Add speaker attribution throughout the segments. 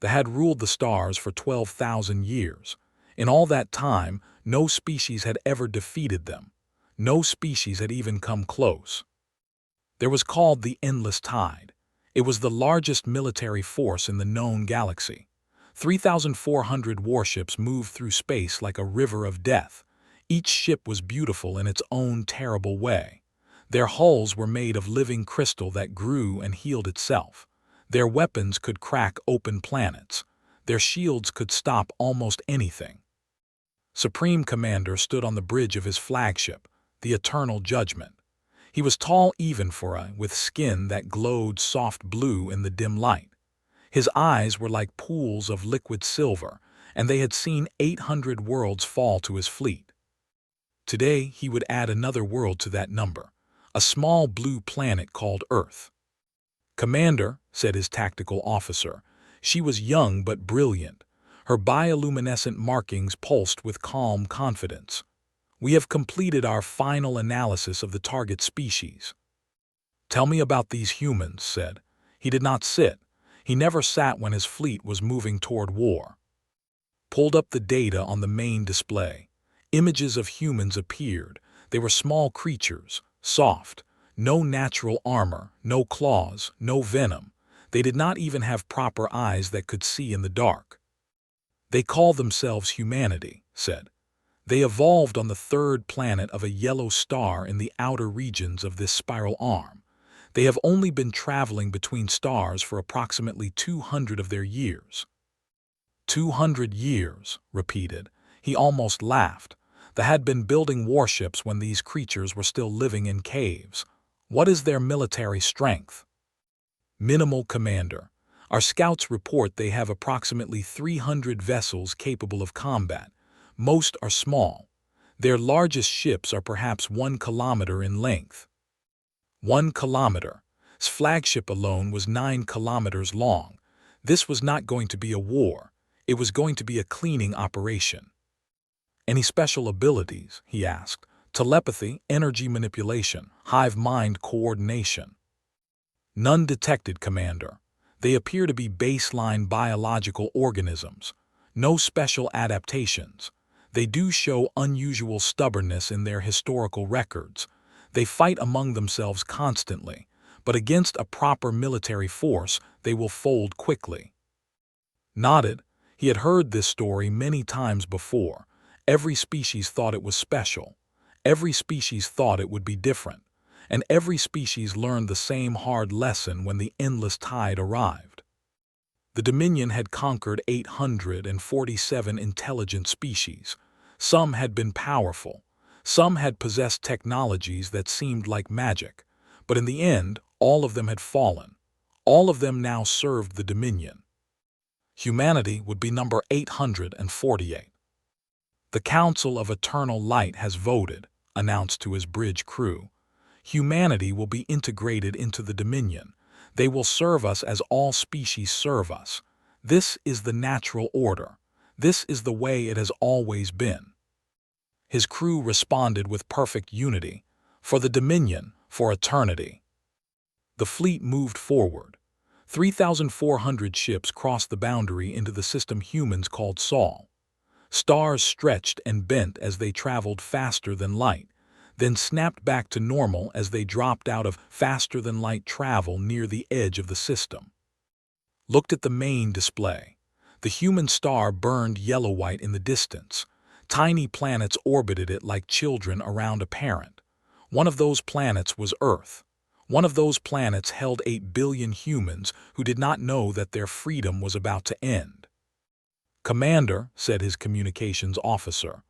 Speaker 1: that had ruled the stars for 12,000 years. In all that time, no species had ever defeated them. No species had even come close. There was called the Endless Tide. It was the largest military force in the known galaxy. 3,400 warships moved through space like a river of death. Each ship was beautiful in its own terrible way. Their hulls were made of living crystal that grew and healed itself. Their weapons could crack open planets. Their shields could stop almost anything. Supreme Commander stood on the bridge of his flagship, the Eternal Judgment. He was tall even for a, with skin that glowed soft blue in the dim light. His eyes were like pools of liquid silver, and they had seen 800 worlds fall to his fleet. Today he would add another world to that number, a small blue planet called Earth. "Commander," said his tactical officer. She was young but brilliant. Her bioluminescent markings pulsed with calm confidence. "We have completed our final analysis of the target species." "Tell me about these humans," said. He did not sit. He never sat when his fleet was moving toward war. Pulled up the data on the main display. Images of humans appeared. They were small creatures, soft, no natural armor, no claws, no venom. They did not even have proper eyes that could see in the dark. "They call themselves humanity," said. "They evolved on the third planet of a yellow star in the outer regions of this spiral arm. They have only been traveling between stars for approximately 200 of their years." 200 years, repeated. He almost laughed. They had been building warships when these creatures were still living in caves. "What is their military strength?" "Minimal, Commander. Our scouts report they have approximately 300 vessels capable of combat. Most are small. Their largest ships are perhaps 1 kilometer in length." 1 kilometer. His flagship alone was 9 kilometers long. This was not going to be a war. It was going to be a cleaning operation. "Any special abilities?" he asked. "Telepathy, energy manipulation, hive mind coordination?" "None detected, Commander. They appear to be baseline biological organisms. No special adaptations. They do show unusual stubbornness in their historical records. They fight among themselves constantly, but against a proper military force they will fold quickly." Nodded. He had heard this story many times before. Every species thought it was special. Every species thought it would be different. And every species learned the same hard lesson when the Endless Tide arrived. The Dominion had conquered 847 intelligent species. Some had been powerful. Some had possessed technologies that seemed like magic. But in the end, all of them had fallen. All of them now served the Dominion. Humanity would be number 848. "The Council of Eternal Light has voted," announced to his bridge crew. "Humanity will be integrated into the Dominion. They will serve us as all species serve us. This is the natural order. This is the way it has always been." His crew responded with perfect unity. For the Dominion, for eternity. The fleet moved forward. 3,400 ships crossed the boundary into the system humans called Sol. Stars stretched and bent as they traveled faster than light, then snapped back to normal as they dropped out of faster-than-light travel near the edge of the system. Looked at the main display. The human star burned yellow-white in the distance. Tiny planets orbited it like children around a parent. One of those planets was Earth. One of those planets held 8 billion humans who did not know that their freedom was about to end. "Commander," said his communications officer,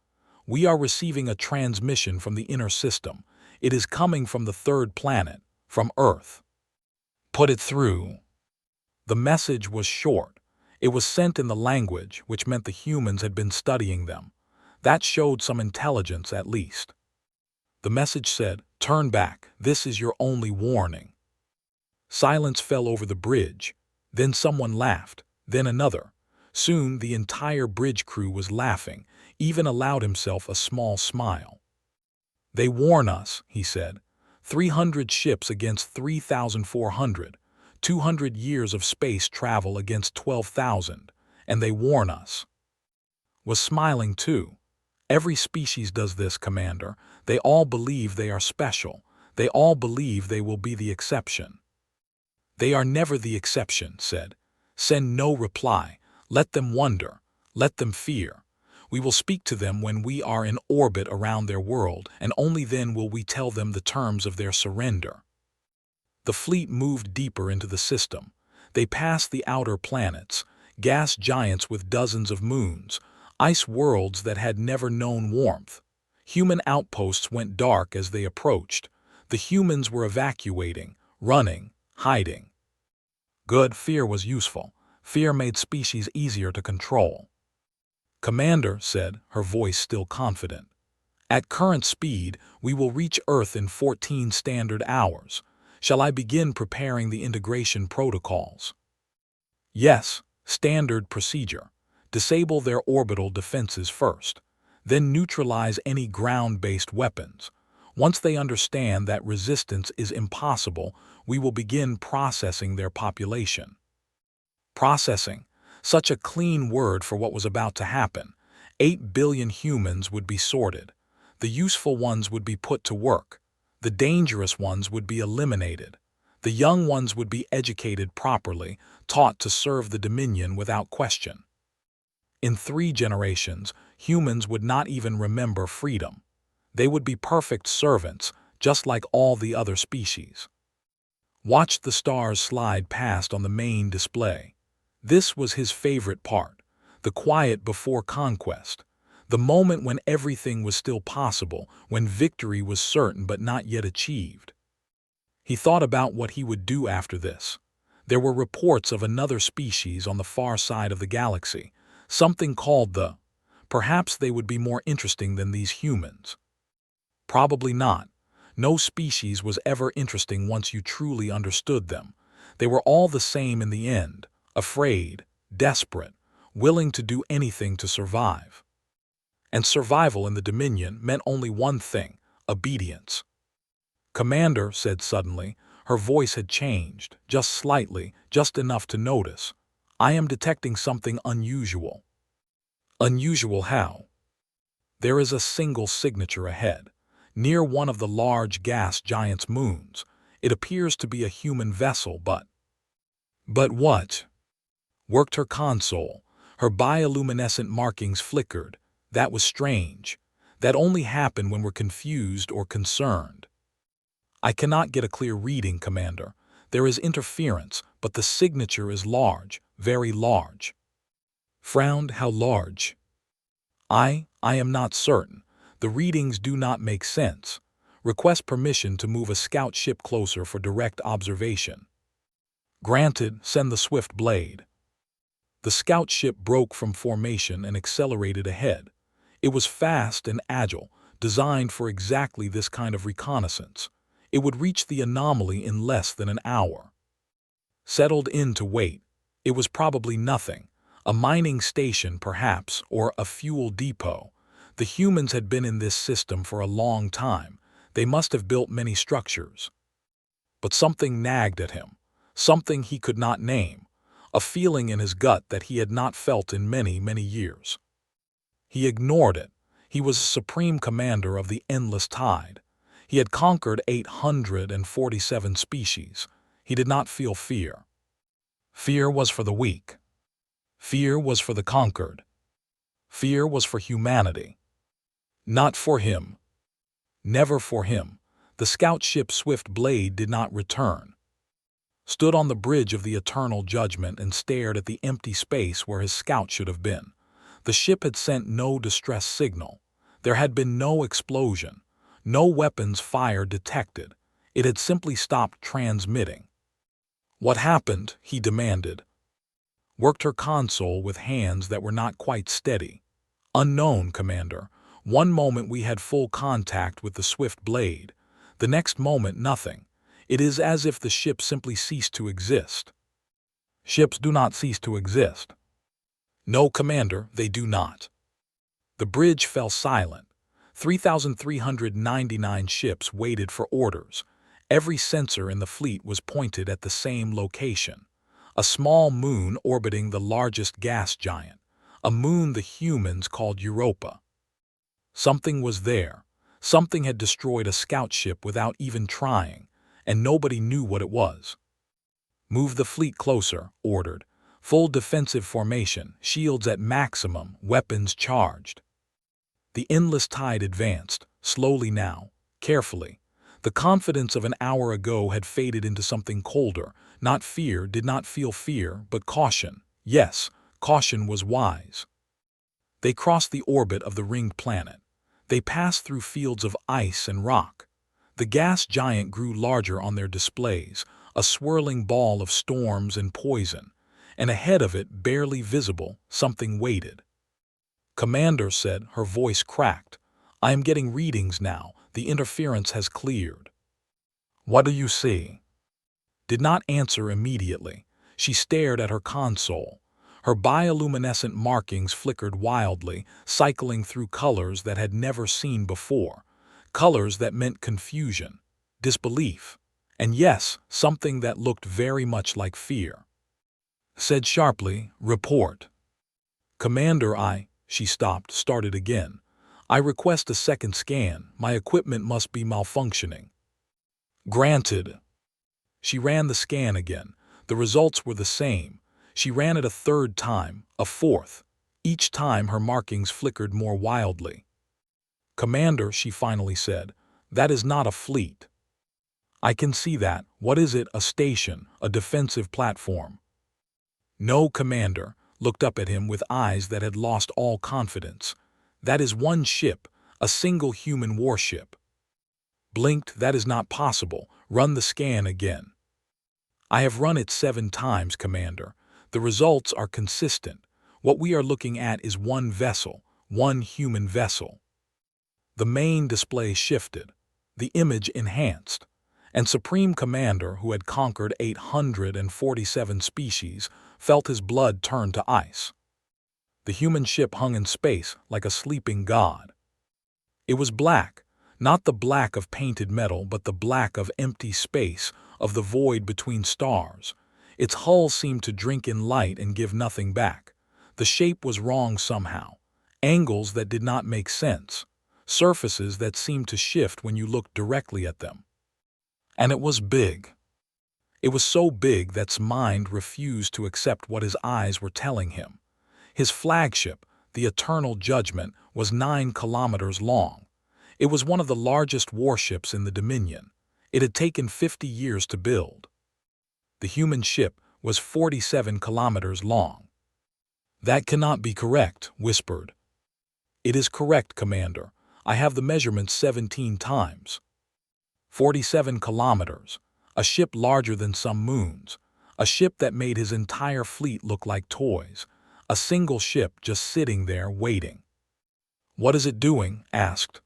Speaker 1: "we are receiving a transmission from the inner system. It is coming from the third planet, from Earth." "Put it through." The message was short. It was sent in the language, which meant the humans had been studying them. That showed some intelligence at least. The message said, "Turn back. This is your only warning." Silence fell over the bridge. Then someone laughed. Then another. Soon the entire bridge crew was laughing, even allowed himself a small smile. "They warn us," he said. 300 ships against 3,400. 200 years of space travel against 12,000, and they warn us. Was smiling too. Every species does this, Commander. They all believe they are special. They all believe they will be the exception. They are never the exception, said. Send no reply. Let them wonder. Let them fear. We will speak to them when we are in orbit around their world, and only then will we tell them the terms of their surrender. The fleet moved deeper into the system. They passed the outer planets, gas giants with dozens of moons, ice worlds that had never known warmth. Human outposts went dark as they approached. The humans were evacuating, running, hiding. Good, fear was useful. Fear made species easier to control. Commander said, her voice still confident. At current speed, we will reach Earth in 14 standard hours. Shall I begin preparing the integration protocols? Yes, standard procedure. Disable their orbital defenses first. Then neutralize any ground-based weapons. Once they understand that resistance is impossible, we will begin processing their population. Processing. Such a clean word for what was about to happen. 8 billion humans would be sorted. The useful ones would be put to work. The dangerous ones would be eliminated. The young ones would be educated properly, taught to serve the Dominion without question. In 3 generations, humans would not even remember freedom. They would be perfect servants, just like all the other species. Watch the stars slide past on the main display. This was his favorite part, the quiet before conquest, the moment when everything was still possible, when victory was certain but not yet achieved. He thought about what he would do after this. There were reports of another species on the far side of the galaxy, something called the... Perhaps they would be more interesting than these humans. Probably not. No species was ever interesting once you truly understood them. They were all the same in the end. Afraid, desperate, willing to do anything to survive. And survival in the Dominion meant only one thing: obedience. Commander said suddenly. Her voice had changed, just slightly, just enough to notice. I am detecting something unusual. Unusual how? There is a single signature ahead, near one of the large gas giant's moons. It appears to be a human vessel, but... But what? Worked her console. Her bioluminescent markings flickered. That was strange. That only happened when we're confused or concerned. I cannot get a clear reading, Commander. There is interference, but the signature is large, very large. Frowned. How large? I am not certain. The readings do not make sense. Request permission to move a scout ship closer for direct observation. Granted. Send the swift blade. The scout ship broke from formation and accelerated ahead. It was fast and agile, designed for exactly this kind of reconnaissance. It would reach the anomaly in less than an hour. Settled in to wait. It was probably nothing. A mining station, perhaps, or a fuel depot. The humans had been in this system for a long time. They must have built many structures. But something nagged at him. Something he could not name. A feeling in his gut that he had not felt in many, many years. He ignored it. He was supreme commander of the endless tide. He had conquered 847 species. He did not feel fear. Fear was for the weak. Fear was for the conquered. Fear was for humanity. Not for him. Never for him. The scout ship's swift blade did not return. Stood on the bridge of the eternal judgment and stared at the empty space where his scout should have been. The ship had sent no distress signal. There had been no explosion. No weapons fire detected. It had simply stopped transmitting. What happened? He demanded. Worked her console with hands that were not quite steady. Unknown, Commander. One moment we had full contact with the swift blade. The next moment nothing. It is as if the ship simply ceased to exist. Ships do not cease to exist. No, Commander, they do not. The bridge fell silent. 3,399 ships waited for orders. Every sensor in the fleet was pointed at the same location. A small moon orbiting the largest gas giant, a moon the humans called Europa. Something was there. Something had destroyed a scout ship without even trying, and nobody knew what it was. "Move the fleet closer," ordered. "Full defensive formation, shields at maximum, weapons charged." The endless tide advanced, slowly now, carefully. The confidence of an hour ago had faded into something colder. Not fear, did not feel fear, but caution. Yes, caution was wise. They crossed the orbit of the ringed planet. They passed through fields of ice and rock. The gas giant grew larger on their displays, a swirling ball of storms and poison, and ahead of it, barely visible, something waited. "Commander," said, her voice cracked, "I am getting readings now. The interference has cleared." "What do you see?" Did not answer immediately. She stared at her console. Her bioluminescent markings flickered wildly, cycling through colors that had never seen before. Colors that meant confusion, disbelief, and yes, something that looked very much like fear. Said sharply, "Report." "Commander, She stopped, started again. "I request a second scan. My equipment must be malfunctioning." "Granted." She ran the scan again. The results were the same. She ran it a third time, a fourth. Each time her markings flickered more wildly. "Commander," she finally said, "that is not a fleet." "I can see that. What is it? A station, a defensive platform?" "No, Commander," looked up at him with eyes that had lost all confidence. "That is one ship, a single human warship." Blinked. "That is not possible. Run the scan again." "I have run it 7 times, Commander. The results are consistent. What we are looking at is one vessel, one human vessel." The main display shifted. The image enhanced. And Supreme Commander, who had conquered 847 species, felt his blood turn to ice. The human ship hung in space like a sleeping god. It was black, not the black of painted metal, but the black of empty space, of the void between stars. Its hull seemed to drink in light and give nothing back. The shape was wrong somehow. Angles that did not make sense. Surfaces that seemed to shift when you looked directly at them. And it was big. It was so big that his mind refused to accept what his eyes were telling him. His flagship, the Eternal Judgment, was 9 kilometers long. It was one of the largest warships in the Dominion. It had taken 50 years to build. The human ship was 47 kilometers long. "That cannot be correct," whispered. "It is correct, Commander. I have the measurements 17 times. 47 kilometers. A ship larger than some moons. A ship that made his entire fleet look like toys. A single ship just sitting there waiting." "What is it doing?" asked.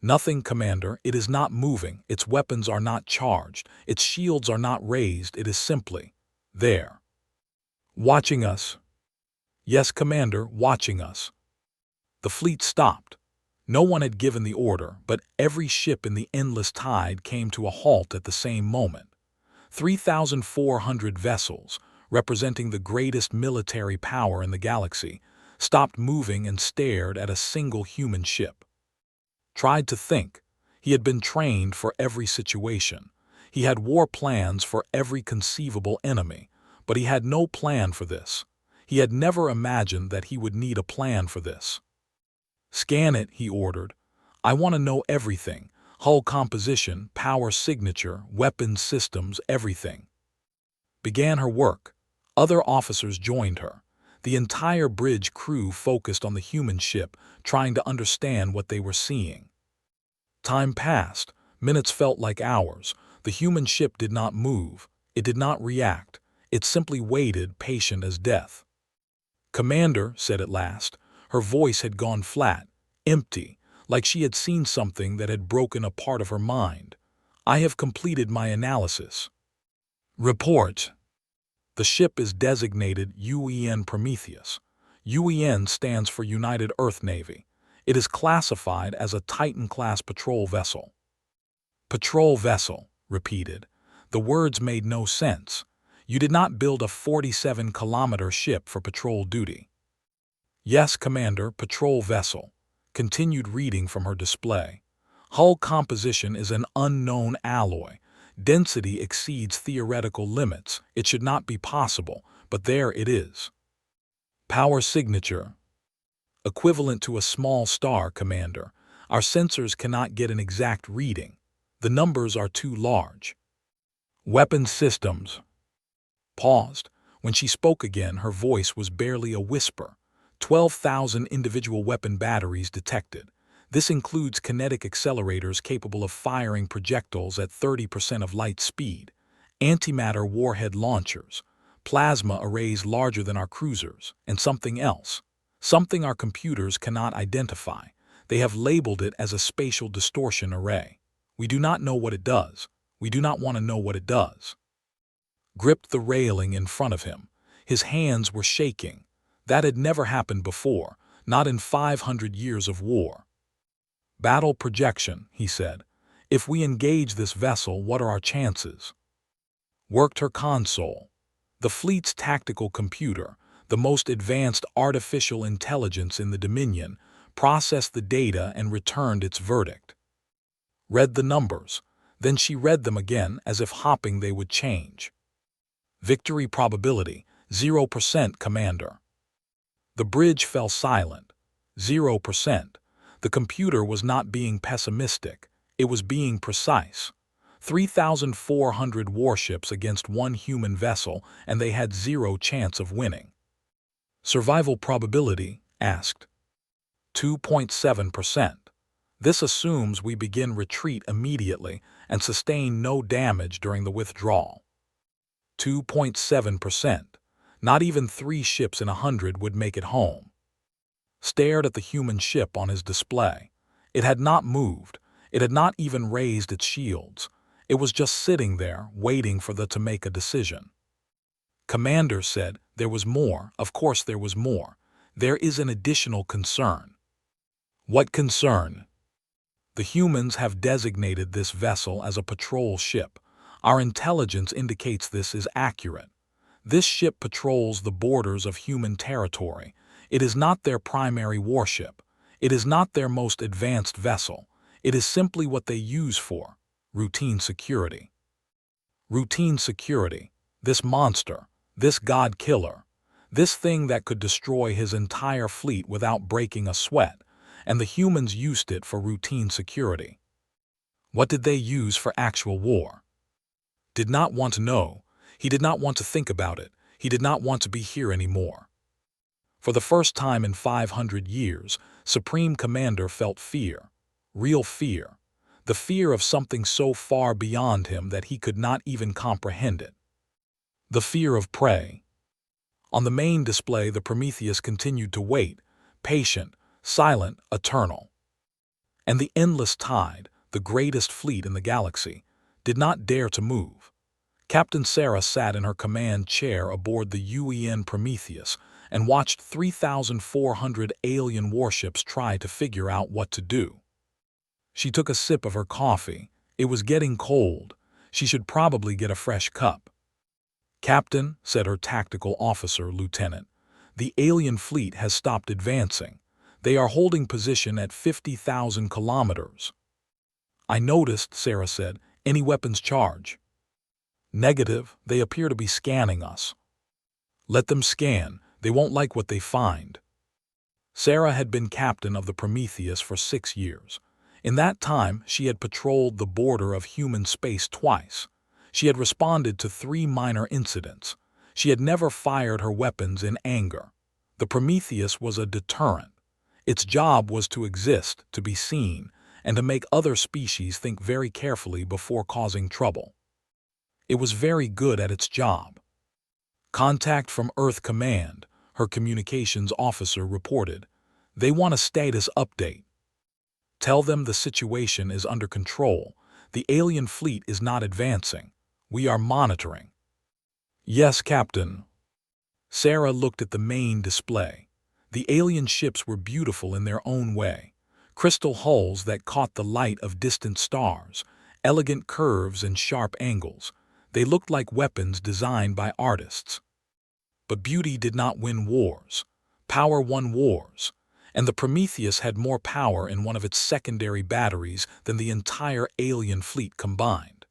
Speaker 1: "Nothing, Commander. It is not moving. Its weapons are not charged. Its shields are not raised. It is simply there. Watching us." "Yes, Commander, watching us." The fleet stopped. No one had given the order, but every ship in the endless tide came to a halt at the same moment. 3,400 vessels, representing the greatest military power in the galaxy, stopped moving and stared at a single human ship. Tried to think. He had been trained for every situation. He had war plans for every conceivable enemy, but he had no plan for this. He had never imagined that he would need a plan for this. "Scan it," he ordered. "I want to know everything. Hull composition, power signature, weapons systems, everything." Began her work. Other officers joined her. The entire bridge crew focused on the human ship, trying to understand what they were seeing. Time passed. Minutes felt like hours. The human ship did not move. It did not react. It simply waited, patient as death. "Commander," said at last. Her voice had gone flat, empty, like she had seen something that had broken a part of her mind. "I have completed my analysis." "Report." "The ship is designated UEN Prometheus. UEN stands for United Earth Navy. It is classified as a Titan-class patrol vessel." "Patrol vessel. repeated. The words made no sense. You did not build a 47-kilometer ship for patrol duty. Yes, Commander, patrol vessel. Continued reading from her display. Hull composition is an unknown alloy. Density exceeds theoretical limits. It should not be possible, but there it is. Power signature. Equivalent to a small star, Commander. Our sensors cannot get an exact reading. The numbers are too large. Weapon systems. Paused. When she spoke again, her voice was barely a whisper. 12,000 individual weapon batteries detected. This includes kinetic accelerators capable of firing projectiles at 30% of light speed, antimatter warhead launchers, plasma arrays larger than our cruisers, and something else. Something our computers cannot identify. They have labeled it as a spatial distortion array. We do not know what it does. We do not want to know what it does. Gripped the railing in front of him. His hands were shaking. That had never happened before, not in 500 years of war. Battle projection, he said. If we engage this vessel, what are our chances? Worked her console. The fleet's tactical computer, the most advanced artificial intelligence in the Dominion, processed the data and returned its verdict. Read the numbers. Then she read them again as if hoping they would change. Victory probability, 0%, Commander. The bridge fell silent. 0%. The computer was not being pessimistic. It was being precise. 3,400 warships against one human vessel, and they had 0 chance of winning. Survival probability, asked. 2.7%. This assumes we begin retreat immediately and sustain no damage during the withdrawal. 2.7%. Not even 3 ships in 100 would make it home. Stared at the human ship on his display. It had not moved. It had not even raised its shields. It was just sitting there, waiting for to make a decision. Commander said, there was more. Of course there was more. There is an additional concern. What concern? The humans have designated this vessel as a patrol ship. Our intelligence indicates this is accurate. This ship patrols the borders of human territory. It is not their primary warship. It is not their most advanced vessel. It is simply what they use for routine security. Routine security. This monster, this god killer, this thing that could destroy his entire fleet without breaking a sweat, and the humans used it for routine security. What did they use for actual war? Did not want to know. He did not want to think about it. He did not want to be here anymore. For the first time in 500 years, Supreme Commander felt fear. Real fear. The fear of something so far beyond him that he could not even comprehend it. The fear of prey. On the main display, the Prometheus continued to wait, patient, silent, eternal. And the endless tide, the greatest fleet in the galaxy, did not dare to move. Captain Sarah sat in her command chair aboard the UEN Prometheus and watched 3,400 alien warships try to figure out what to do. She took a sip of her coffee. It was getting cold. She should probably get a fresh cup. Captain, said her tactical officer, Lieutenant, the alien fleet has stopped advancing. They are holding position at 50,000 kilometers. I noticed, Sarah said. Any weapons charge? Negative. They appear to be scanning us. Let them scan. They won't like what they find. Sarah had been captain of the Prometheus for 6 years. In that time, she had patrolled the border of human space twice. She had responded to 3 minor incidents. She had never fired her weapons in anger. The Prometheus was a deterrent. Its job was to exist, to be seen, and to make other species think very carefully before causing trouble. It was very good at its job. Contact from Earth Command, her communications officer reported. They want a status update. Tell them the situation is under control. The alien fleet is not advancing. We are monitoring. Yes, Captain. Sarah looked at the main display. The alien ships were beautiful in their own way. Crystal hulls that caught the light of distant stars, elegant curves and sharp angles. They looked like weapons designed by artists. But beauty did not win wars. Power won wars, and the Prometheus had more power in one of its secondary batteries than the entire alien fleet combined.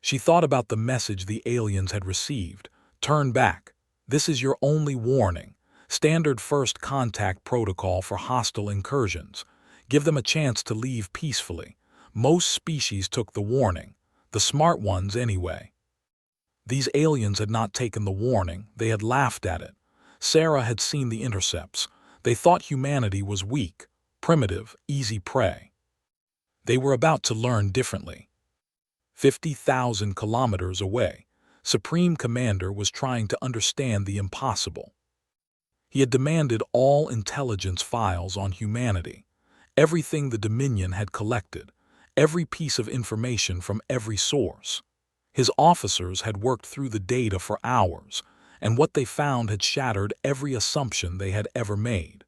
Speaker 1: She thought about the message the aliens had received. Turn back. This is your only warning. Standard first contact protocol for hostile incursions. Give them a chance to leave peacefully. Most species took the warning. The smart ones anyway. These aliens had not taken the warning. They had laughed at it. Sarah had seen the intercepts. They thought humanity was weak, primitive, easy prey. They were about to learn differently. 50,000 kilometers away, Supreme Commander was trying to understand the impossible. He had demanded all intelligence files on humanity, everything the Dominion had collected, every piece of information from every source. His officers had worked through the data for hours, and what they found had shattered every assumption they had ever made.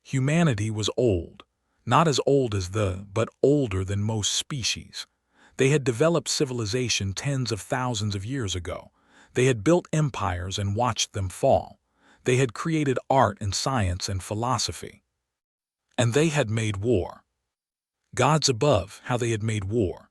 Speaker 1: Humanity was old, not as old as but older than most species. They had developed civilization tens of thousands of years ago. They had built empires and watched them fall. They had created art and science and philosophy. And they had made war. Gods above, how they had made war.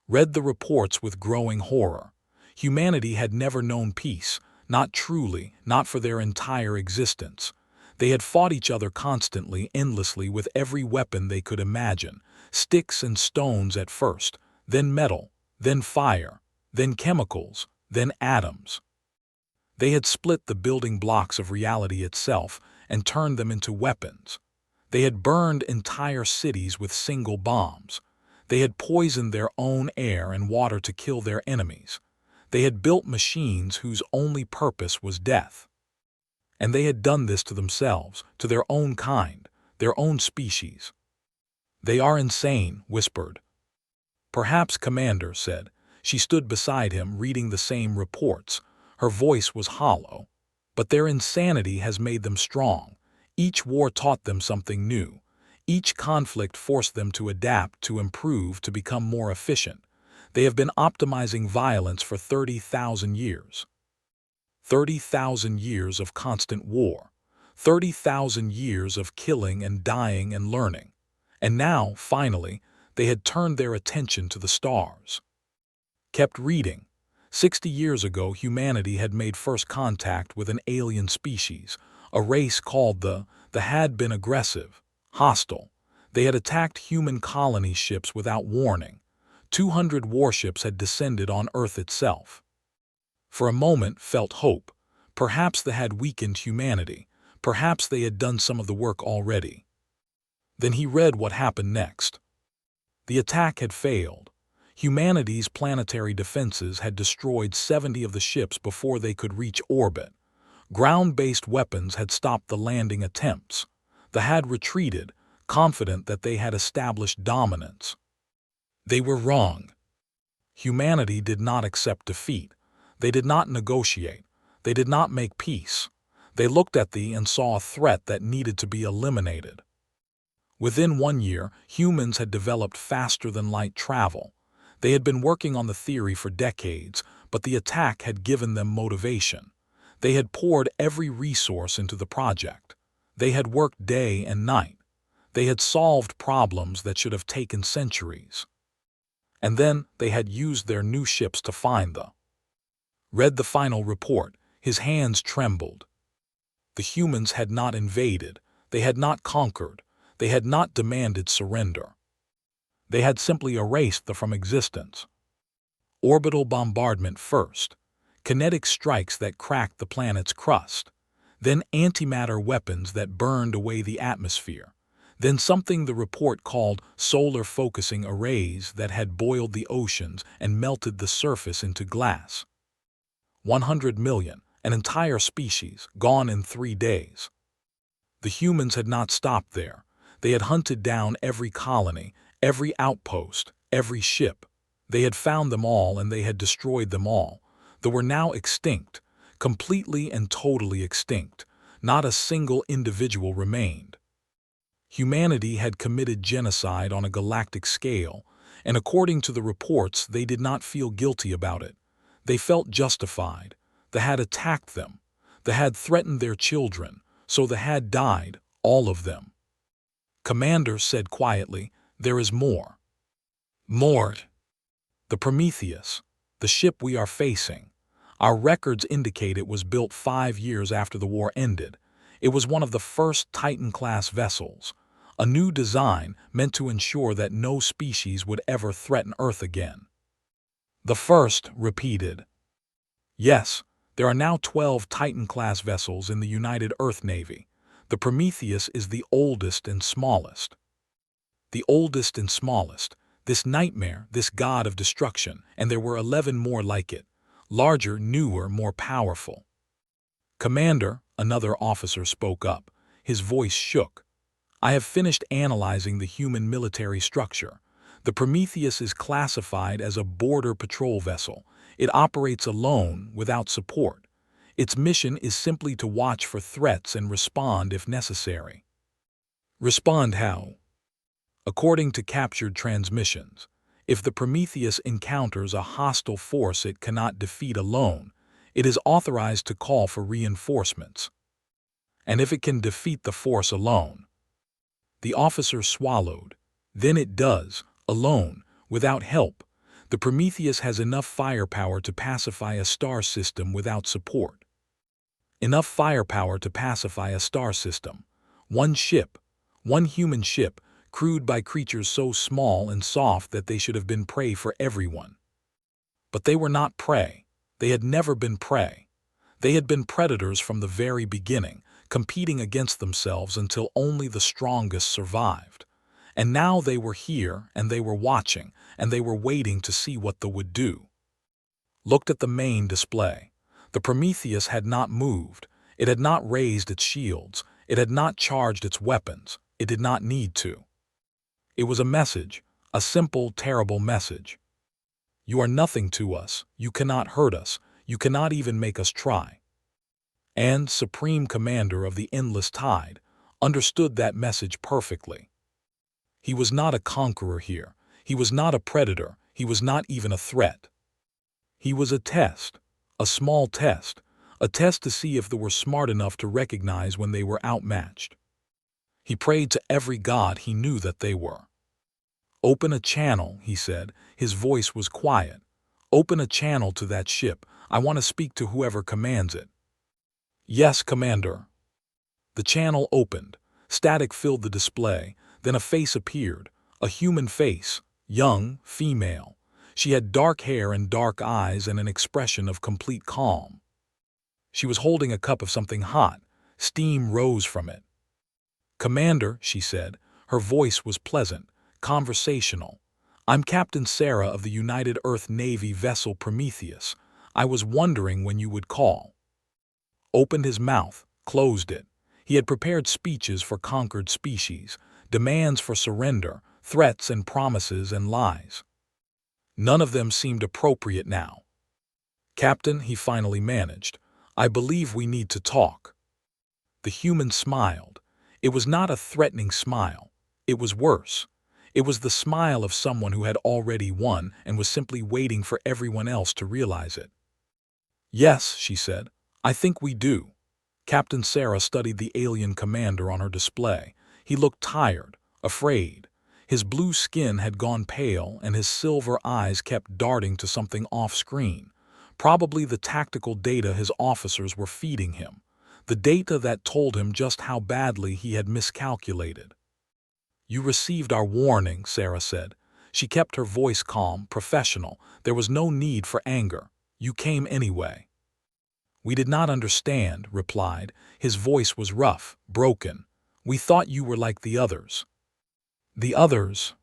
Speaker 1: Read the reports with growing horror. Humanity had never known peace, not truly, not for their entire existence. They had fought each other constantly, endlessly, with every weapon they could imagine. Sticks and stones at first, then metal, then fire, then chemicals, then atoms. They had split the building blocks of reality itself and turned them into weapons. They had burned entire cities with single bombs. They had poisoned their own air and water to kill their enemies. They had built machines whose only purpose was death. And they had done this to themselves, to their own kind, their own species. They are insane, whispered. Perhaps, Commander said. She stood beside him, reading the same reports. Her voice was hollow. But their insanity has made them strong. Each war taught them something new. Each conflict forced them to adapt, to improve, to become more efficient. They have been optimizing violence for 30,000 years. 30,000 years of constant war. 30,000 years of killing and dying and learning. And now, finally, they had turned their attention to the stars. Kept reading. 60 years ago, humanity had made first contact with an alien species, a race called the had been aggressive, hostile. They had attacked human colony ships without warning. 200 warships had descended on Earth itself. For a moment, felt hope. Perhaps they had weakened humanity. Perhaps they had done some of the work already. Then he read what happened next. The attack had failed. Humanity's planetary defenses had destroyed 70 of the ships before they could reach orbit. Ground-based weapons had stopped the landing attempts. They had retreated, confident that they had established dominance. They were wrong. Humanity did not accept defeat. They did not negotiate. They did not make peace. They looked at thee and saw a threat that needed to be eliminated. Within 1 year, humans had developed faster-than-light travel. They had been working on the theory for decades, but the attack had given them motivation. They had poured every resource into the project. They had worked day and night. They had solved problems that should have taken centuries. And then they had used their new ships to find the. Read the final report. His hands trembled. The humans had not invaded. They had not conquered. They had not demanded surrender. They had simply erased them from existence. Orbital bombardment first. Kinetic strikes that cracked the planet's crust. Then antimatter weapons that burned away the atmosphere. Then something the report called solar focusing arrays that had boiled the oceans and melted the surface into glass. 100 million, an entire species, gone in 3 days. The humans had not stopped there. They had hunted down every colony, every outpost, every ship. They had found them all and they had destroyed them all. They were now extinct, completely and totally extinct. Not a single individual remained. Humanity had committed genocide on a galactic scale, And according to the reports, they did not feel guilty about it. They felt justified. The had attacked them. The had threatened their children, so the had died, all of them. Commander said quietly, "There is more." More. The Prometheus, the ship we are facing. Our records indicate it was built 5 years after the war ended. It was one of the first Titan-class vessels, a new design meant to ensure that no species would ever threaten Earth again. The first repeated. Yes, there are now 12 Titan-class vessels in the United Earth Navy. The Prometheus is the oldest and smallest. The oldest and smallest, this nightmare, this god of destruction, and there were 11 more like it, larger, newer, more powerful. Commander, another officer spoke up. His voice shook. I have finished analyzing the human military structure. The Prometheus is classified as a border patrol vessel. It operates alone, without support. Its mission is simply to watch for threats and respond if necessary. Respond how? According to captured transmissions, if the Prometheus encounters a hostile force it cannot defeat alone, it is authorized to call for reinforcements. And if it can defeat the force alone, the officer swallowed. Then it does, alone, without help. The Prometheus has enough firepower to pacify a star system without support. Enough firepower to pacify a star system. One ship, one human ship, crewed by creatures so small and soft that they should have been prey for everyone. But they were not prey. They had never been prey. They had been predators from the very beginning, competing against themselves until only the strongest survived. And now they were here, and they were watching, and they were waiting to see what they would do. Looked at the main display. The Prometheus had not moved. It had not raised its shields. It had not charged its weapons. It did not need to. It was a message, a simple, terrible message. You are nothing to us. You cannot hurt us. You cannot even make us try. And Supreme Commander of the Endless Tide understood that message perfectly. He was not a conqueror here. He was not a predator. He was not even a threat. He was a test, a small test, a test to see if they were smart enough to recognize when they were outmatched. He prayed to every god he knew that they were. Open a channel, he said. His voice was quiet. Open a channel to that ship. I want to speak to whoever commands it. Yes, Commander. The channel opened. Static filled the display. Then a face appeared. A human face. Young, female. She had dark hair and dark eyes and an expression of complete calm. She was holding a cup of something hot. Steam rose from it. Commander, she said. Her voice was pleasant, conversational. I'm Captain Sarah of the United Earth Navy vessel Prometheus. I was wondering when you would call. Opened his mouth, closed it. He had prepared speeches for conquered species, demands for surrender, threats and promises and lies. None of them seemed appropriate now. Captain, he finally managed, I believe we need to talk. The human smiled. It was not a threatening smile. It was worse. It was the smile of someone who had already won and was simply waiting for everyone else to realize it. Yes, she said. I think we do. Captain Sarah studied the alien commander on her display. He looked tired, afraid. His blue skin had gone pale and his silver eyes kept darting to something off-screen. Probably the tactical data his officers were feeding him. The data that told him just how badly he had miscalculated. You received our warning, Sarah said. She kept her voice calm, professional. There was no need for anger. You came anyway. We did not understand, replied. His voice was rough, broken. We thought you were like the others. The others?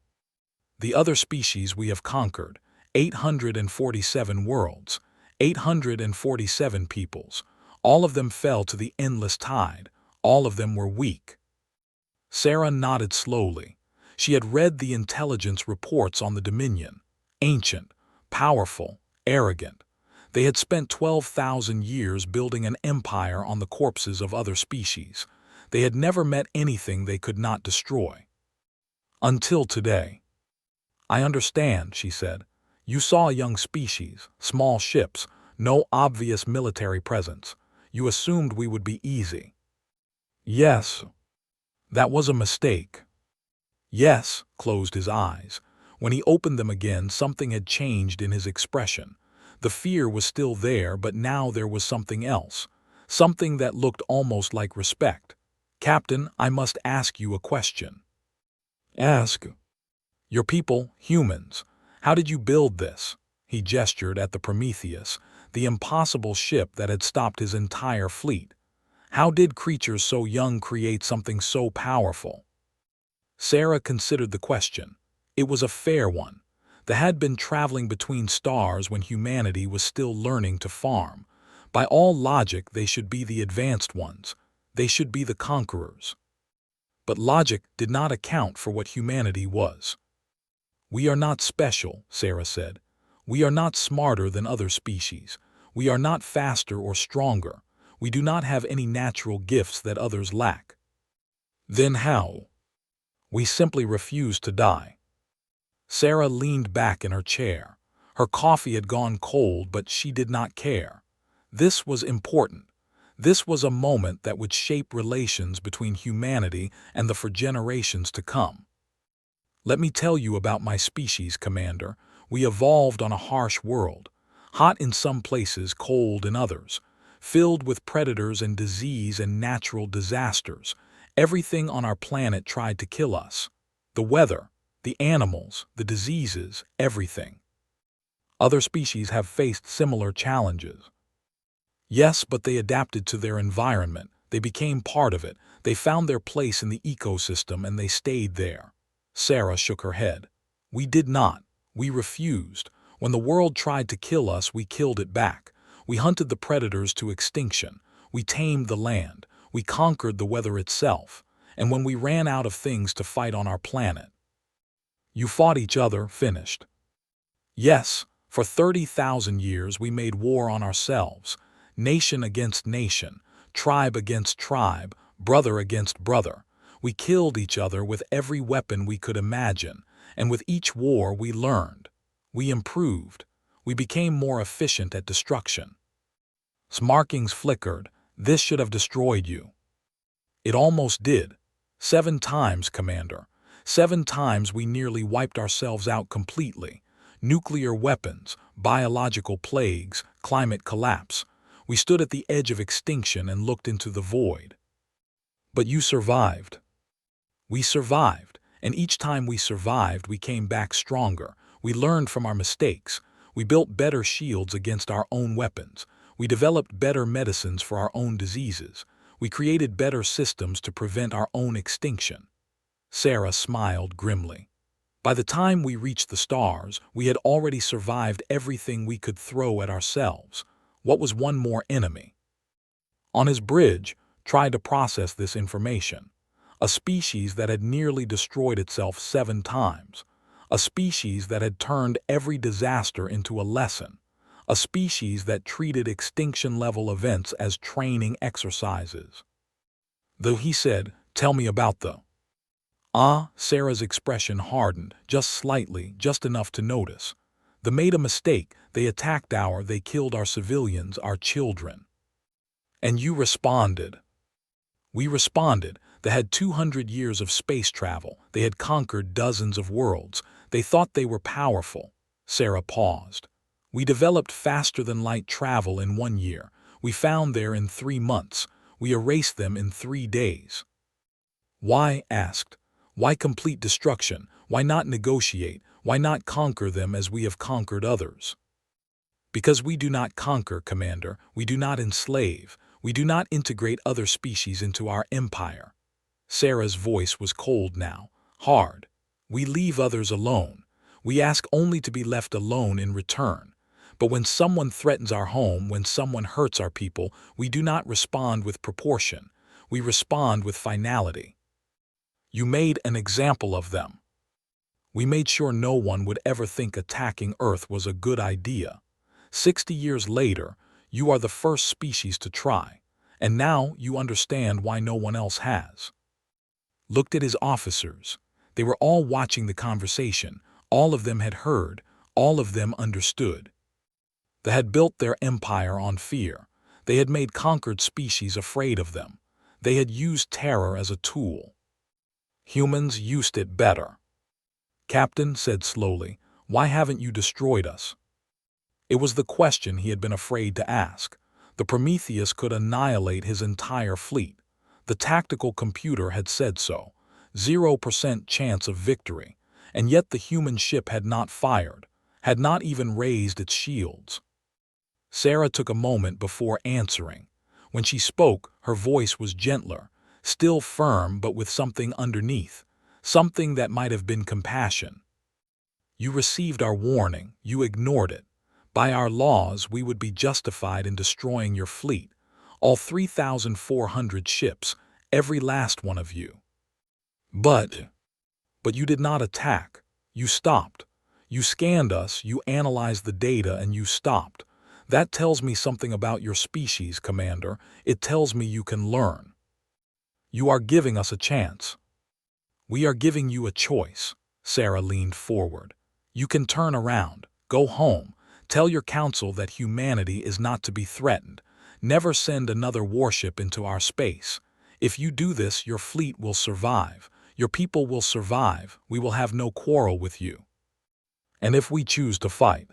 Speaker 1: The other species we have conquered. 847 worlds. 847 peoples. All of them fell to the endless tide. All of them were weak. Sarah nodded slowly. She had read the intelligence reports on the Dominion. Ancient, powerful, arrogant. They had spent 12,000 years building an empire on the corpses of other species. They had never met anything they could not destroy. Until today. I understand, she said. You saw a young species, small ships, no obvious military presence. You assumed we would be easy. Yes, that was a mistake. Yes, closed his eyes. When he opened them again, something had changed in his expression. The fear was still there, but now there was something else. Something that looked almost like respect. Captain, I must ask you a question. Ask. Your people, humans, how did you build this? He gestured at the Prometheus, the impossible ship that had stopped his entire fleet. How did creatures so young create something so powerful? Sarah considered the question. It was a fair one. They had been traveling between stars when humanity was still learning to farm. By all logic, they should be the advanced ones. They should be the conquerors. But logic did not account for what humanity was. We are not special, Sarah said. We are not smarter than other species. We are not faster or stronger. We do not have any natural gifts that others lack. Then how? We simply refuse to die. Sarah leaned back in her chair. Her coffee had gone cold, but she did not care. This was important. This was a moment that would shape relations between humanity and for generations to come. Let me tell you about my species, Commander. We evolved on a harsh world, hot in some places, cold in others, filled with predators and disease and natural disasters. Everything on our planet tried to kill us. The weather, the animals, the diseases, everything. Other species have faced similar challenges. Yes, but they adapted to their environment. They became part of it. They found their place in the ecosystem and they stayed there. Sarah shook her head. We did not. We refused. When the world tried to kill us, we killed it back. We hunted the predators to extinction. We tamed the land. We conquered the weather itself. And when we ran out of things to fight on our planet, you fought each other, finished. Yes, for 30,000 years we made war on ourselves. Nation against nation, tribe against tribe, brother against brother. We killed each other with every weapon we could imagine, and with each war we learned. We improved. We became more efficient at destruction. Markings flickered. This should have destroyed you. It almost did. 7 times, Commander. 7 times we nearly wiped ourselves out completely. Nuclear weapons, biological plagues, climate collapse. We stood at the edge of extinction and looked into the void. But you survived. We survived, and each time we survived, we came back stronger. We learned from our mistakes. We built better shields against our own weapons. We developed better medicines for our own diseases. We created better systems to prevent our own extinction. Sarah smiled grimly. By the time we reached the stars, we had already survived everything we could throw at ourselves. What was one more enemy? On his bridge, tried to process this information. A species that had nearly destroyed itself 7 times. A species that had turned every disaster into a lesson. A species that treated extinction-level events as training exercises. Though he said, tell me about the... Sarah's expression hardened, just slightly, just enough to notice. They made a mistake. They killed our civilians, our children. And you responded. We responded. They had 200 years of space travel. They had conquered dozens of worlds. They thought they were powerful. Sarah paused. We developed faster-than-light travel in 1 year. We found there in 3 months. We erased them in 3 days. Why? Asked. Why complete destruction? Why not negotiate? Why not conquer them as we have conquered others? Because we do not conquer, Commander. We do not enslave. We do not integrate other species into our empire. Sarah's voice was cold now, hard. We leave others alone. We ask only to be left alone in return. But when someone threatens our home, when someone hurts our people, we do not respond with proportion. We respond with finality. You made an example of them. We made sure no one would ever think attacking Earth was a good idea. 60 years later, you are the first species to try, and now you understand why no one else has. Looked at his officers. They were all watching the conversation, All of them had heard, all of them understood. They had built their empire on fear. They had made conquered species afraid of them. They had used terror as a tool. Humans used it better. Captain said slowly, "Why haven't you destroyed us?" It was the question he had been afraid to ask. The Prometheus could annihilate his entire fleet. The tactical computer had said so. 0% chance of victory. And yet the human ship had not fired, had not even raised its shields. Sarah took a moment before answering. When she spoke, her voice was gentler, still firm but with something underneath, something that might have been compassion. "You received our warning, you ignored it. By our laws, we would be justified in destroying your fleet, all 3,400 ships, every last one of you. But you did not attack. You stopped. You scanned us, you analyzed the data, and you stopped. That tells me something about your species, Commander. It tells me you can learn. You are giving us a chance. We are giving you a choice." Sarah leaned forward. "You can turn around, go home, tell your council that humanity is not to be threatened. Never send another warship into our space. If you do this, your fleet will survive. Your people will survive. We will have no quarrel with you. And if we choose to fight."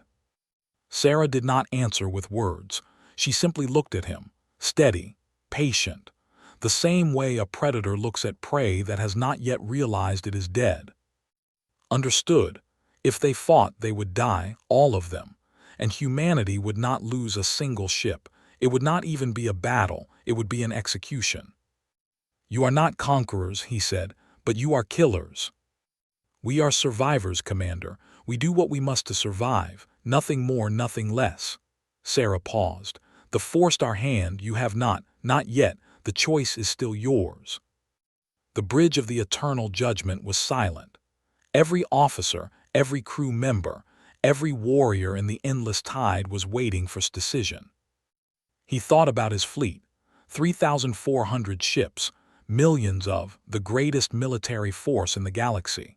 Speaker 1: Sarah did not answer with words. She simply looked at him, steady, patient, the same way a predator looks at prey that has not yet realized it is dead. Understood. If they fought, they would die, all of them. And humanity would not lose a single ship. It would not even be a battle. It would be an execution. "You are not conquerors," he said, "but you are killers." "We are survivors, Commander. We do what we must to survive, nothing more, nothing less." Sarah paused. "The forced our hand, you have not yet. The choice is still yours." The bridge of the eternal judgment was silent. Every officer, every crew member, every warrior in the endless tide was waiting for decision. He thought about his fleet, 3,400 ships, millions of the greatest military force in the galaxy.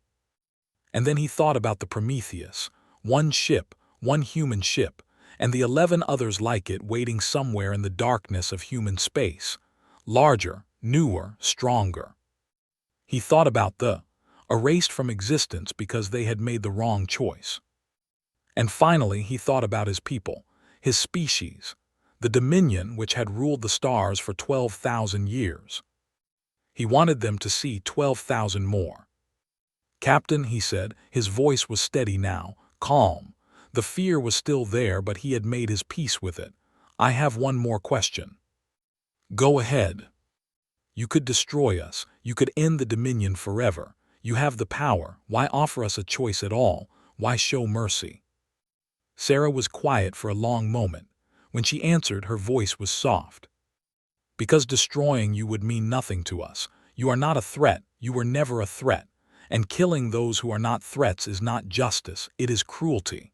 Speaker 1: And then he thought about the Prometheus, one ship, one human ship, and the 11 others like it waiting somewhere in the darkness of human space, larger, newer, stronger. He thought about the erased from existence because they had made the wrong choice. And finally he thought about his people, his species, the dominion which had ruled the stars for 12,000 years. He wanted them to see 12,000 more. "Captain," he said, his voice was steady now, calm. The fear was still there, but he had made his peace with it. "I have one more question." "Go ahead." "You could destroy us. You could end the Dominion forever. You have the power. Why offer us a choice at all? Why show mercy?" Sarah was quiet for a long moment. When she answered, her voice was soft. "Because destroying you would mean nothing to us. You are not a threat. You were never a threat. And killing those who are not threats is not justice. It is cruelty."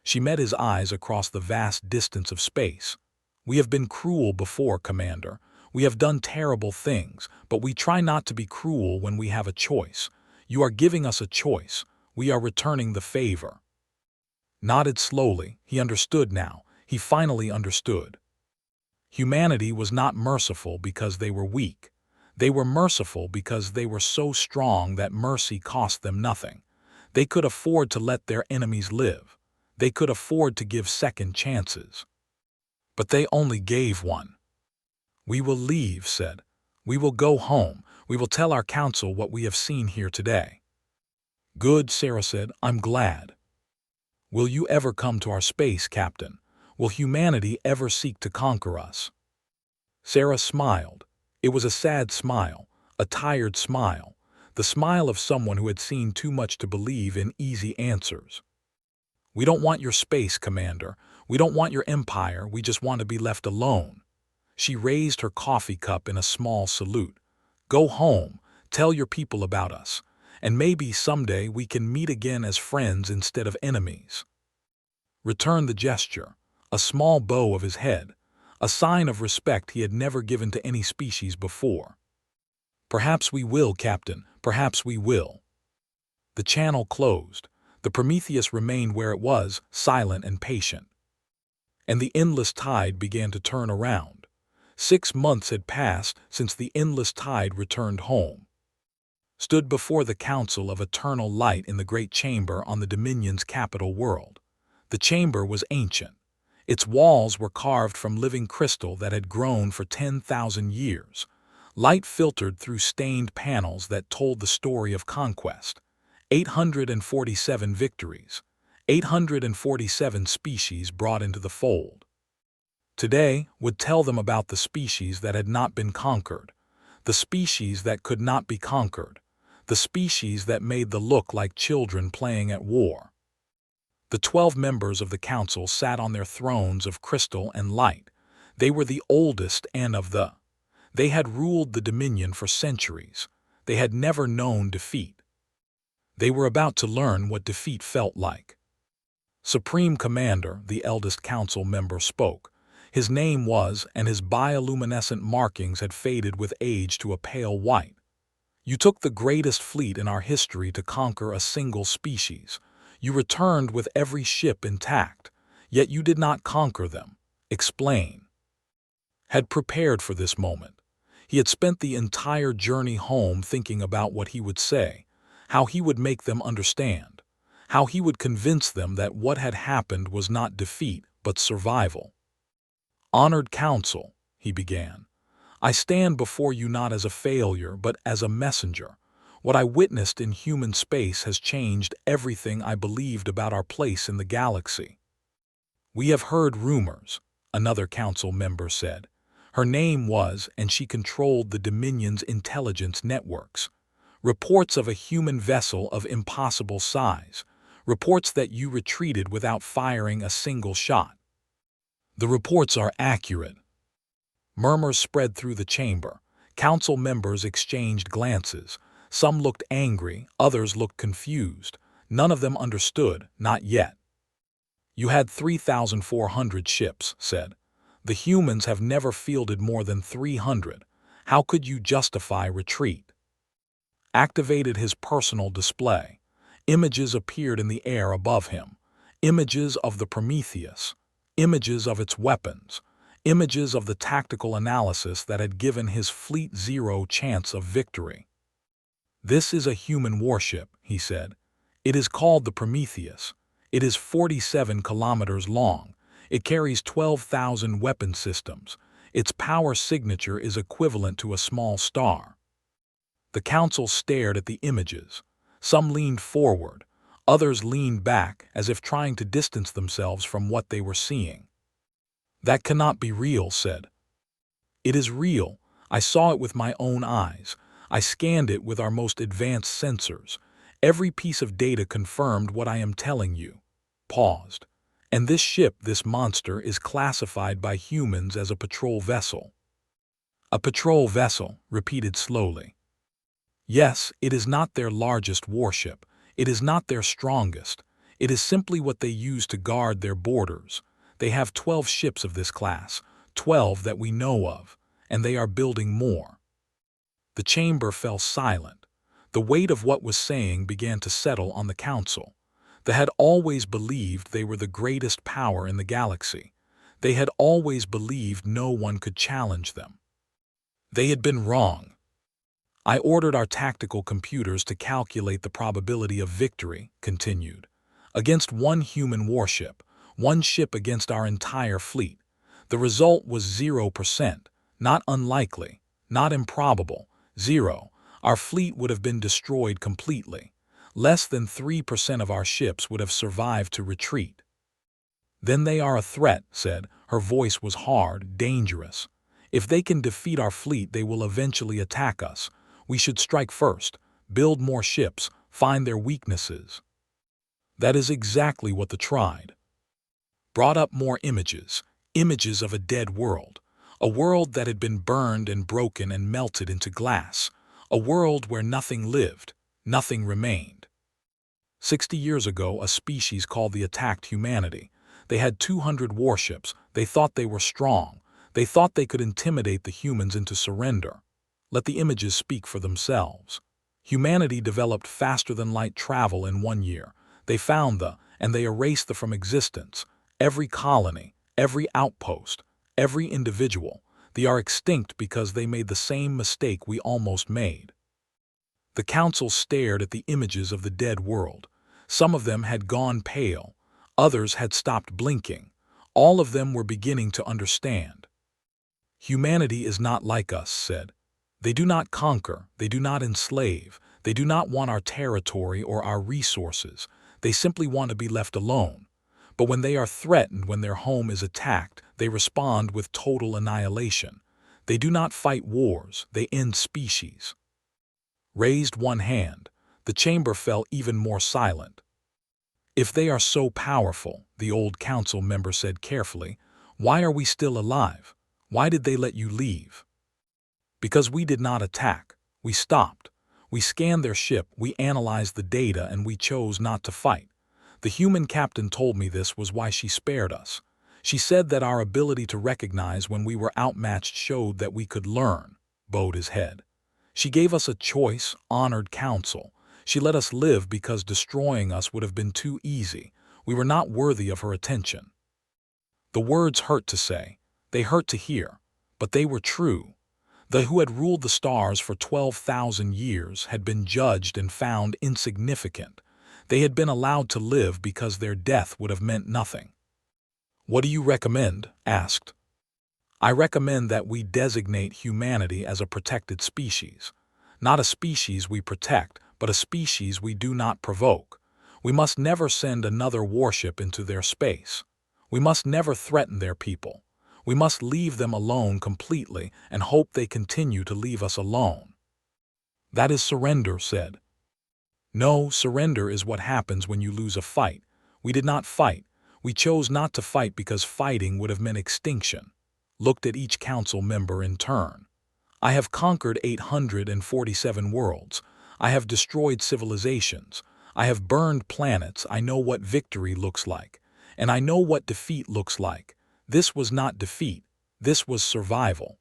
Speaker 1: She met his eyes across the vast distance of space. "We have been cruel before, Commander. We have done terrible things, but we try not to be cruel when we have a choice. You are giving us a choice. We are returning the favor." Nodded slowly. He understood now. He finally understood. Humanity was not merciful because they were weak. They were merciful because they were so strong that mercy cost them nothing. They could afford to let their enemies live. They could afford to give second chances. But they only gave one. "We will leave," said. "We will go home. We will tell our council what we have seen here today." "Good," Sarah said. "I'm glad." "Will you ever come to our space, Captain? Will humanity ever seek to conquer us?" Sarah smiled. It was a sad smile, a tired smile, the smile of someone who had seen too much to believe in easy answers. "We don't want your space, Commander. We don't want your empire. We just want to be left alone." She raised her coffee cup in a small salute. "Go home. Tell your people about us. And maybe someday we can meet again as friends instead of enemies." Returned the gesture, a small bow of his head, a sign of respect he had never given to any species before. "Perhaps we will, Captain. Perhaps we will." The channel closed. The Prometheus remained where it was, silent and patient. And the endless tide began to turn around. 6 months had passed since the endless tide returned home. Stood before the council of eternal light in the great chamber on the Dominion's capital world. The chamber was ancient. Its walls were carved from living crystal that had grown for 10,000 years. Light filtered through stained panels that told the story of conquest. 847 victories. 847 species brought into the fold. Today would tell them about the species that had not been conquered, the species that could not be conquered, the species that made them look like children playing at war. The 12 members of the council sat on their thrones of crystal and light. They were the oldest and of the. They had ruled the Dominion for centuries. They had never known defeat. They were about to learn what defeat felt like. Supreme Commander, the eldest council member, spoke. His name was, and his bioluminescent markings had faded with age to a pale white. You took the greatest fleet in our history to conquer a single species. You returned with every ship intact, yet you did not conquer them. Explain. Had prepared for this moment. He had spent the entire journey home thinking about what he would say, how he would make them understand, how he would convince them that what had happened was not defeat, but survival. Honored Council, he began, I stand before you not as a failure, but as a messenger. What I witnessed in human space has changed everything I believed about our place in the galaxy. We have heard rumors, another council member said. Her name was, and she controlled the Dominion's intelligence networks. Reports of a human vessel of impossible size. Reports that you retreated without firing a single shot. The reports are accurate. Murmurs spread through the chamber. Council members exchanged glances. Some looked angry, others looked confused. None of them understood, not yet. You had 3,400 ships, said. The humans have never fielded more than 300. How could you justify retreat? Activated his personal display. Images appeared in the air above him. Images of the Prometheus. Images of its weapons. Images of the tactical analysis that had given his fleet zero chance of victory. This is a human warship, he said. It is called the Prometheus. It is 47 kilometers long. It carries 12,000 weapon systems. Its power signature is equivalent to a small star. The council stared at the images. Some leaned forward. Others leaned back as if trying to distance themselves from what they were seeing. That cannot be real, said. It is real. I saw it with my own eyes. I scanned it with our most advanced sensors. Every piece of data confirmed what I am telling you. Paused. And this ship, this monster, is classified by humans as a patrol vessel. A patrol vessel, repeated slowly. Yes, it is not their largest warship. It is not their strongest. It is simply what they use to guard their borders. They have 12 ships of this class, 12 that we know of, and they are building more. The chamber fell silent. The weight of what was saying began to settle on the council. They had always believed they were the greatest power in the galaxy. They had always believed no one could challenge them. They had been wrong. I ordered our tactical computers to calculate the probability of victory, continued, against one human warship, one ship against our entire fleet. The result was 0%, not unlikely, not improbable, 0. Our fleet would have been destroyed completely. Less than 3% of our ships would have survived to retreat. Then they are a threat, said. Her voice was hard, dangerous. If they can defeat our fleet, they will eventually attack us. We should strike first, build more ships, find their weaknesses. That is exactly what the tried. Brought up more images, images of a dead world, a world that had been burned and broken and melted into glass, a world where nothing lived, nothing remained. 60 years ago, a species called the attacked humanity. They had 200 warships. They thought they were strong. They thought they could intimidate the humans into surrender. Let the images speak for themselves. Humanity developed faster than light travel in 1 year. They found and they erased from existence every colony, every outpost, every individual. They are extinct because they made the same mistake we almost made. The council stared at the images of the dead world. Some of them had gone pale. Others had stopped blinking. All of them were beginning to understand. Humanity is not like us, said. They do not conquer, they do not enslave, they do not want our territory or our resources. They simply want to be left alone. But when they are threatened, when their home is attacked, they respond with total annihilation. They do not fight wars, they end species. Raised one hand, the chamber fell even more silent. If they are so powerful, the old council member said carefully, why are we still alive? Why did they let you leave? Because we did not attack. We stopped. We scanned their ship, we analyzed the data, and we chose not to fight. The human captain told me this was why she spared us. She said that our ability to recognize when we were outmatched showed that we could learn, bowed his head. She gave us a choice, honored counsel. She let us live because destroying us would have been too easy. We were not worthy of her attention. The words hurt to say. They hurt to hear. But they were true. They who had ruled the stars for 12,000 years had been judged and found insignificant. They had been allowed to live because their death would have meant nothing. What do you recommend? Asked. I recommend that we designate humanity as a protected species. Not a species we protect, but a species we do not provoke. We must never send another warship into their space. We must never threaten their people. We must leave them alone completely and hope they continue to leave us alone. That is surrender, said. No, surrender is what happens when you lose a fight. We did not fight. We chose not to fight because fighting would have meant extinction. Looked at each council member in turn. I have conquered 847 worlds. I have destroyed civilizations. I have burned planets. I know what victory looks like. And I know what defeat looks like. This was not defeat. This was survival.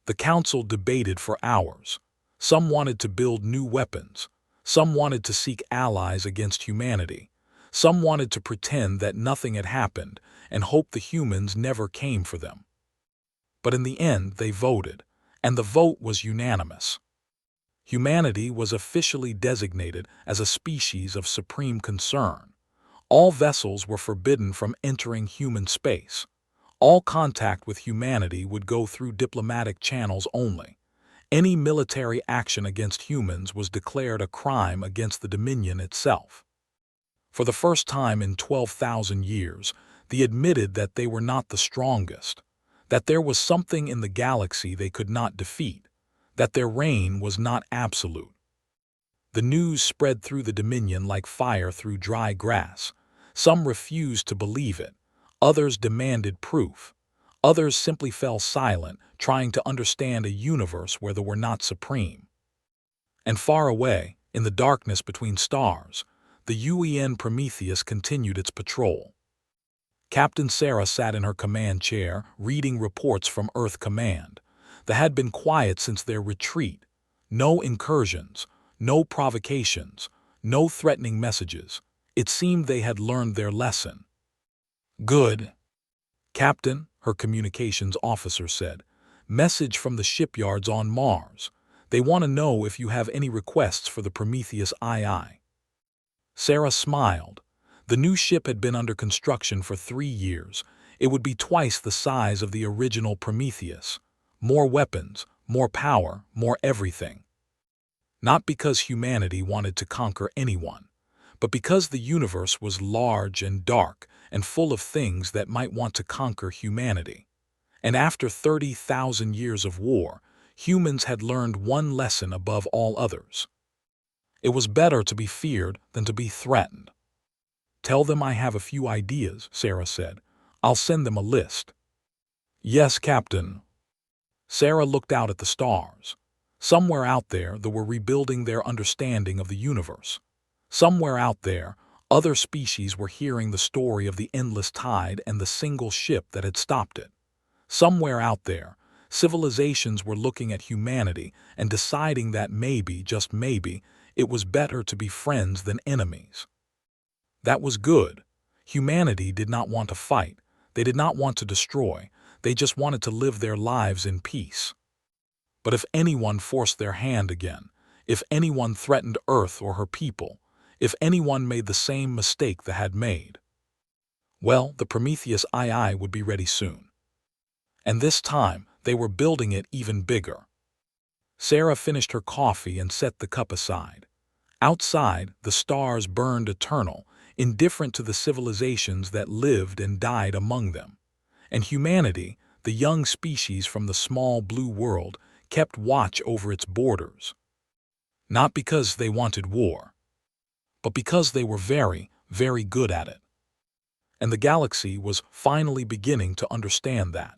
Speaker 1: The council debated for hours. Some wanted to build new weapons. Some wanted to seek allies against humanity. Some wanted to pretend that nothing had happened and hope the humans never came for them. But in the end, they voted, and the vote was unanimous. Humanity was officially designated as a species of supreme concern. All vessels were forbidden from entering human space. All contact with humanity would go through diplomatic channels only. Any military action against humans was declared a crime against the Dominion itself. For the first time in 12,000 years, they admitted that they were not the strongest, that there was something in the galaxy they could not defeat, that their reign was not absolute. The news spread through the Dominion like fire through dry grass. Some refused to believe it. Others demanded proof. Others simply fell silent, trying to understand a universe where they were not supreme. And far away, in the darkness between stars, the UEN Prometheus continued its patrol. Captain Sarah sat in her command chair, reading reports from Earth Command. They had been quiet since their retreat. No incursions, no provocations, no threatening messages. It seemed they had learned their lesson. Good. Captain, her communications officer said. Message from the shipyards on Mars. They want to know if you have any requests for the Prometheus II. Sarah smiled. The new ship had been under construction for 3 years. It would be twice the size of the original Prometheus. More weapons, more power, more everything. Not because humanity wanted to conquer anyone, but because the universe was large and dark and full of things that might want to conquer humanity. And after 30,000 years of war, humans had learned one lesson above all others. It was better to be feared than to be threatened. Tell them I have a few ideas, Sarah said. I'll send them a list. Yes, Captain. Sarah looked out at the stars. Somewhere out there, they were rebuilding their understanding of the universe. Somewhere out there, other species were hearing the story of the endless tide and the single ship that had stopped it. Somewhere out there, civilizations were looking at humanity and deciding that maybe, just maybe, it was better to be friends than enemies. That was good. Humanity did not want to fight. They did not want to destroy. They just wanted to live their lives in peace. But if anyone forced their hand again, if anyone threatened Earth or her people, if anyone made the same mistake they had made, well, the Prometheus II would be ready soon. And this time, they were building it even bigger. Sarah finished her coffee and set the cup aside. Outside, the stars burned eternal, indifferent to the civilizations that lived and died among them. And humanity, the young species from the small blue world, kept watch over its borders. Not because they wanted war, but because they were very, very good at it. And the galaxy was finally beginning to understand that.